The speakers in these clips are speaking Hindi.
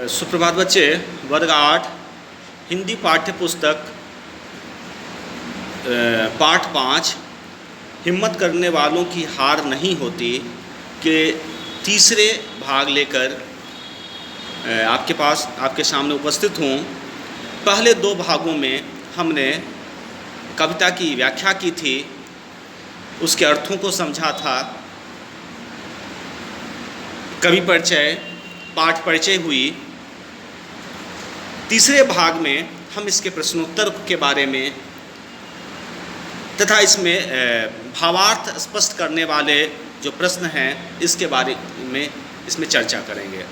सुप्रभात बच्चे। वर्ग 8 हिंदी पाठ्य पुस्तक पाठ 5 हिम्मत करने वालों की हार नहीं होती के तीसरे भाग लेकर आपके सामने उपस्थित हूँ। पहले दो भागों में हमने कविता की व्याख्या की थी, उसके अर्थों को समझा था, कवि परिचय, पाठ परिचय हुई। तीसरे भाग में हम इसके प्रश्नोत्तर के बारे में तथा इसमें भावार्थ स्पष्ट करने वाले जो प्रश्न हैं इसके बारे में इसमें चर्चा करेंगे।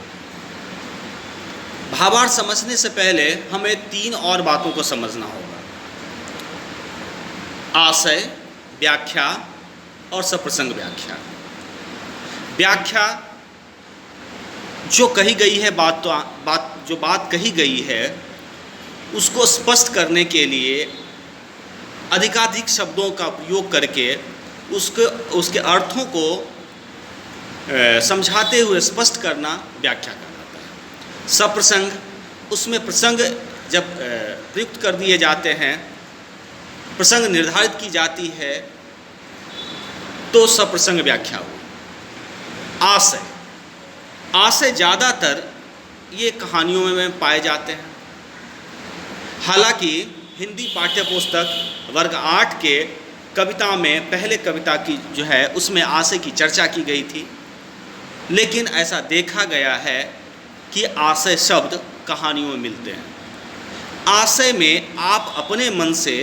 भावार्थ समझने से पहले हमें 3 और बातों को समझना होगा: आशय, व्याख्या और सप्रसंग व्याख्या। व्याख्या जो कही गई है, बात कही गई है उसको स्पष्ट करने के लिए अधिकाधिक शब्दों का प्रयोग करके उसके अर्थों को समझाते हुए स्पष्ट करना व्याख्या कहलाता है। सप्रसंग, उसमें प्रसंग जब प्रयुक्त कर दिए जाते हैं, प्रसंग निर्धारित की जाती है, तो सप्रसंग व्याख्या हुई। आशय ज़्यादातर ये कहानियों में पाए जाते हैं। हालांकि हिंदी पाठ्य पुस्तक वर्ग 8 के कविता में पहले कविता की जो है उसमें आशय की चर्चा की गई थी, लेकिन ऐसा देखा गया है कि आशय शब्द कहानियों में मिलते हैं। आशय में आप अपने मन से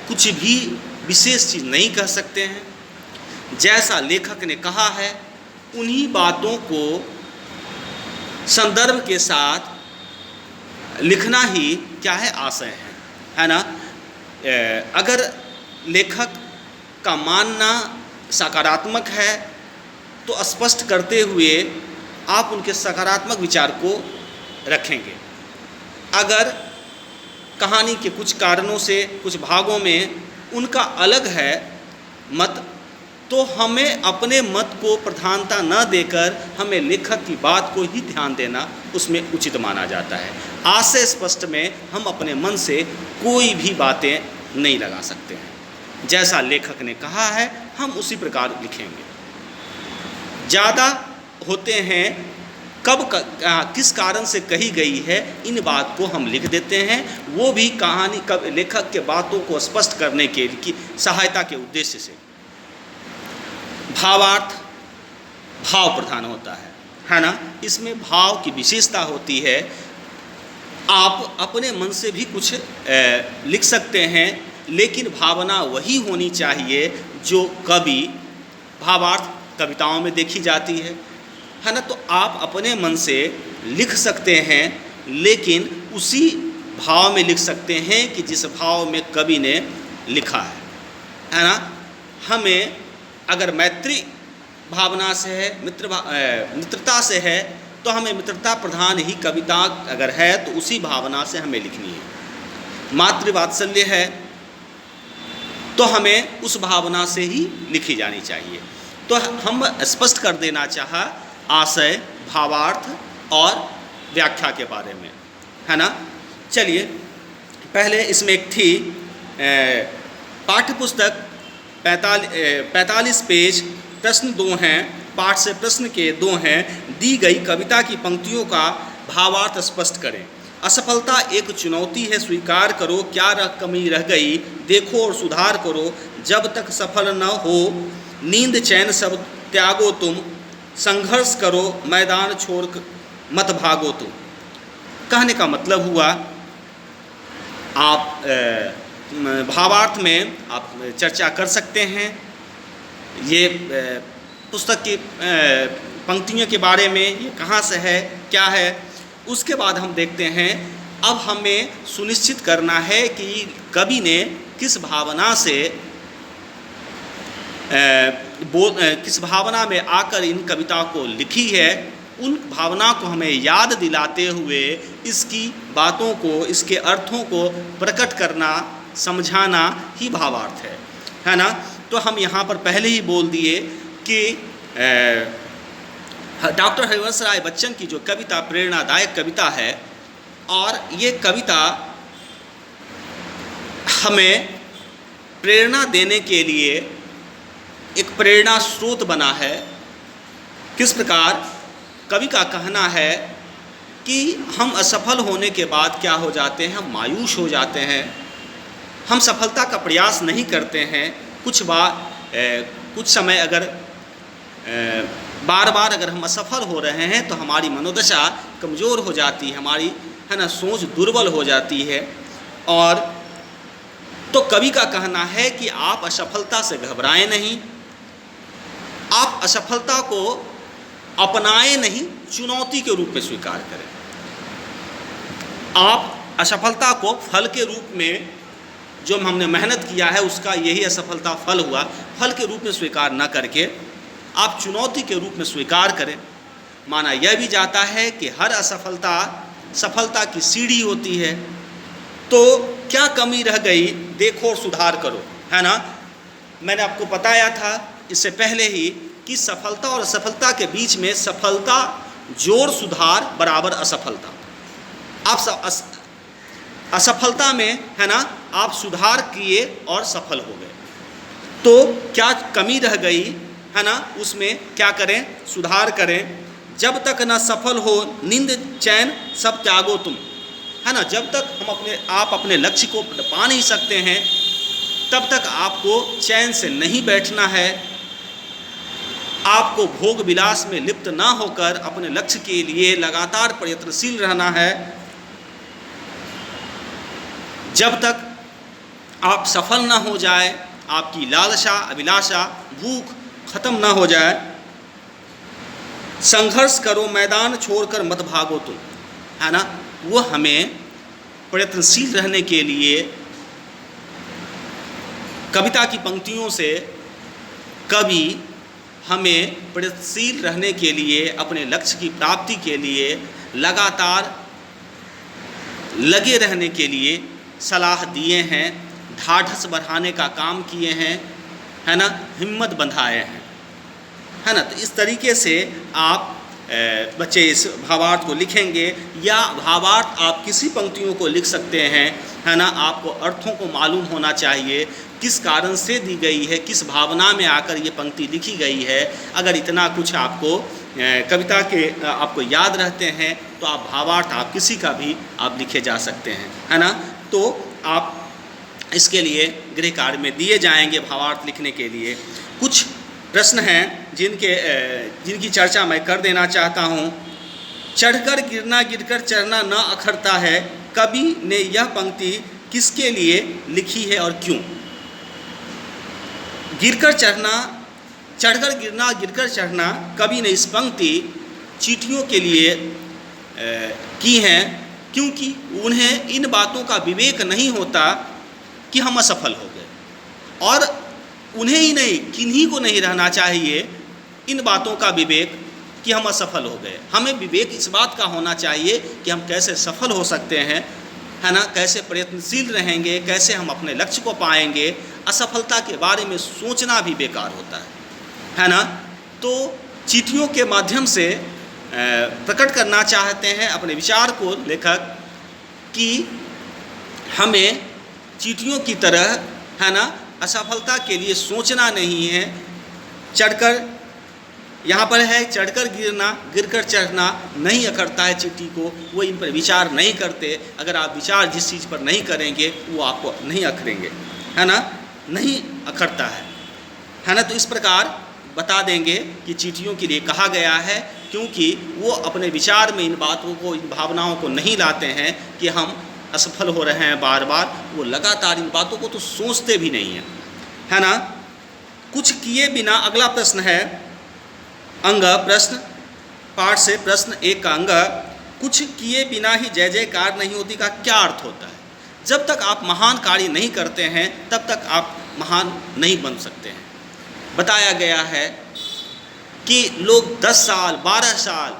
कुछ भी विशेष चीज़ नहीं कह सकते हैं। जैसा लेखक ने कहा है उन्हीं बातों को संदर्भ के साथ लिखना ही क्या है, आशय है ना। अगर लेखक का मानना सकारात्मक है तो स्पष्ट करते हुए आप उनके सकारात्मक विचार को रखेंगे। अगर कहानी के कुछ कारणों से कुछ भागों में उनका अलग है मत, तो हमें अपने मत को प्रधानता न देकर हमें लेखक की बात को ही ध्यान देना उसमें उचित माना जाता है। आशय स्पष्ट में हम अपने मन से कोई भी बातें नहीं लगा सकते हैं। जैसा लेखक ने कहा है हम उसी प्रकार लिखेंगे। ज़्यादा होते हैं किस कारण से कही गई है, इन बात को हम लिख देते हैं, वो भी कहानी लेखक के बातों को स्पष्ट करने के लिए सहायता के उद्देश्य से। भावार्थ भाव प्रधान होता है ना। इसमें भाव की विशेषता होती है। आप अपने मन से भी कुछ लिख सकते हैं, लेकिन भावना वही होनी चाहिए जो भावार्थ कविताओं में देखी जाती है ना। तो आप अपने मन से लिख सकते हैं, लेकिन उसी भाव में लिख सकते हैं कि जिस भाव में कवि ने लिखा है ना। हमें अगर मैत्री भावना से है, मित्रता से है, तो हमें मित्रता प्रधान ही कविता अगर है तो उसी भावना से हमें लिखनी है। मातृवात्सल्य है तो हमें उस भावना से ही लिखी जानी चाहिए। तो हम स्पष्ट कर देना चाहा आशय, भावार्थ और व्याख्या के बारे में, है ना। चलिए, पहले इसमें एक थी पाठ्यपुस्तक 45 पेज, प्रश्न 2 हैं, पाठ से प्रश्न के 2 हैं। दी गई कविता की पंक्तियों का भावार्थ स्पष्ट करें। असफलता एक चुनौती है, स्वीकार करो, क्या कमी रह गई, देखो और सुधार करो, जब तक सफल न हो, नींद चैन सब त्यागो तुम, संघर्ष करो, मैदान छोड़ मत भागो तुम। कहने का मतलब हुआ, आप भावार्थ में आप चर्चा कर सकते हैं। ये पुस्तक की पंक्तियों के बारे में, ये कहाँ से है, क्या है। उसके बाद हम देखते हैं, अब हमें सुनिश्चित करना है कि कवि ने किस भावना से किस भावना में आकर इन कविता को लिखी है। उन भावना को हमें याद दिलाते हुए इसकी बातों को, इसके अर्थों को प्रकट करना, समझाना ही भावार्थ है ना। तो हम यहाँ पर पहले ही बोल दिए कि डॉक्टर हरिवंश राय बच्चन की जो कविता प्रेरणादायक कविता है, और ये कविता हमें प्रेरणा देने के लिए एक प्रेरणा स्रोत बना है। किस प्रकार कवि का कहना है कि हम असफल होने के बाद क्या हो जाते हैं, हम मायूस हो जाते हैं, हम सफलता का प्रयास नहीं करते हैं। कुछ समय अगर बार बार अगर हम असफल हो रहे हैं तो हमारी मनोदशा कमज़ोर हो जाती है, हमारी है ना सोच दुर्बल हो जाती है। और तो कवि का कहना है कि आप असफलता से घबराएं नहीं, आप असफलता को अपनाएं नहीं, चुनौती के रूप में स्वीकार करें। आप असफलता को फल के रूप में, जो हमने मेहनत किया है उसका यही असफलता फल हुआ, फल के रूप में स्वीकार न करके आप चुनौती के रूप में स्वीकार करें। माना यह भी जाता है कि हर असफलता सफलता की सीढ़ी होती है, तो क्या कमी रह गई देखो और सुधार करो, है ना। मैंने आपको बताया था इससे पहले ही कि सफलता और असफलता के बीच में सफलता जोड़ सुधार बराबर असफलता। आप असफलता में, है ना, आप सुधार किए और सफल हो गए, तो क्या कमी रह गई, है ना, उसमें क्या करें, सुधार करें। जब तक न सफल हो नींद चैन सब त्यागो तुम, है ना। जब तक आप अपने लक्ष्य को पा नहीं सकते हैं तब तक आपको चैन से नहीं बैठना है। आपको भोग विलास में लिप्त ना होकर अपने लक्ष्य के लिए लगातार प्रयत्नशील रहना है। जब तक आप सफल ना हो जाए, आपकी लालसा अभिलाषा भूख खत्म ना हो जाए, संघर्ष करो मैदान छोड़कर मत भागो तुम, है ना। वो हमें प्रयत्नशील रहने के लिए कविता की पंक्तियों से कवि हमें प्रयत्नशील रहने के लिए, अपने लक्ष्य की प्राप्ति के लिए लगातार लगे रहने के लिए सलाह दिए हैं, ढाढ़स बढ़ाने का काम किए हैं, है ना, हिम्मत बंधाए हैं, है ना। तो इस तरीके से आप बच्चे इस भावार्थ को लिखेंगे, या भावार्थ आप किसी पंक्तियों को लिख सकते हैं, है ना। आपको अर्थों को मालूम होना चाहिए, किस कारण से दी गई है, किस भावना में आकर ये पंक्ति लिखी गई है। अगर इतना कुछ आपको कविता के आपको याद रहते हैं तो आप भावार्थ आप किसी का भी आप लिखे जा सकते हैं, है ना। तो आप इसके लिए गृह कार्य में दिए जाएंगे भावार्थ लिखने के लिए। कुछ प्रश्न हैं जिनकी चर्चा मैं कर देना चाहता हूँ। चढ़कर गिरना गिरकर चढ़ना न अखरता है, कवि ने यह पंक्ति किसके लिए लिखी है और क्यों। गिरकर चढ़ना, चढ़कर गिरना गिरकर चढ़ना, कवि ने इस पंक्ति चींटियों के लिए की हैं, क्योंकि उन्हें इन बातों का विवेक नहीं होता कि हम असफल हो गए, और उन्हें ही नहीं किन्हीं को नहीं रहना चाहिए इन बातों का विवेक कि हम असफल हो गए। हमें विवेक इस बात का होना चाहिए कि हम कैसे सफल हो सकते हैं, है ना, कैसे प्रयत्नशील रहेंगे, कैसे हम अपने लक्ष्य को पाएंगे। असफलता के बारे में सोचना भी बेकार होता है ना। तो चिट्ठियों के माध्यम से प्रकट करना चाहते हैं अपने विचार को लेखक कि हमें चींटियों की तरह, है ना, असफलता के लिए सोचना नहीं है। चढ़कर, यहाँ पर है चढ़कर गिरना गिरकर चढ़ना नहीं अखरता है चींटी को, वो इन पर विचार नहीं करते। अगर आप विचार जिस चीज़ पर नहीं करेंगे वो आपको नहीं अखरेंगे, है ना, नहीं अखरता है ना। तो इस प्रकार बता देंगे कि चींटियों के लिए कहा गया है, क्योंकि वो अपने विचार में इन बातों को, इन भावनाओं को नहीं लाते हैं कि हम असफल हो रहे हैं बार बार। वो लगातार इन बातों को तो सोचते भी नहीं हैं, है ना। कुछ किए बिना, अगला प्रश्न है अंग प्रश्न पाठ से प्रश्न 1 का अंग, कुछ किए बिना ही जय जयकार नहीं होती का क्या अर्थ होता है। जब तक आप महान कार्य नहीं करते हैं तब तक आप महान नहीं बन सकते हैं। बताया गया है कि लोग 10 साल 12 साल,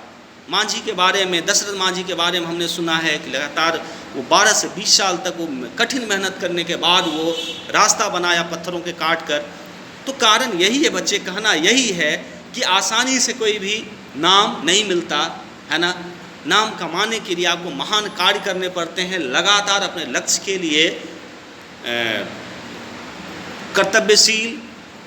मांझी के बारे में, दशरथ मांझी के बारे में हमने सुना है कि लगातार वो 12 से 20 साल तक वो कठिन मेहनत करने के बाद वो रास्ता बनाया पत्थरों के काट कर। तो कारण यही है बच्चे, कहना यही है कि आसानी से कोई भी नाम नहीं मिलता है ना। नाम कमाने के लिए आपको महान कार्य करने पड़ते हैं, लगातार अपने लक्ष्य के लिए कर्तव्यशील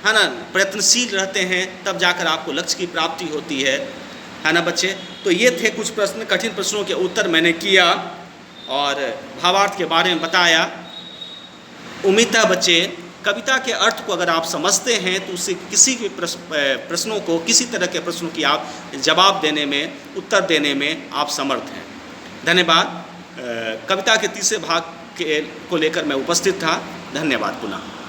है ना, प्रयत्नशील रहते हैं, तब जाकर आपको लक्ष्य की प्राप्ति होती है ना बच्चे। तो ये थे कुछ प्रश्न, कठिन प्रश्नों के उत्तर मैंने किया और भावार्थ के बारे में बताया। उम्मीद है बच्चे कविता के अर्थ को अगर आप समझते हैं तो उससे किसी भी प्रश्नों को, किसी तरह के प्रश्नों की आप जवाब देने में, उत्तर देने में आप समर्थ हैं। धन्यवाद। कविता के तीसरे भाग को लेकर मैं उपस्थित था। धन्यवाद पुनः।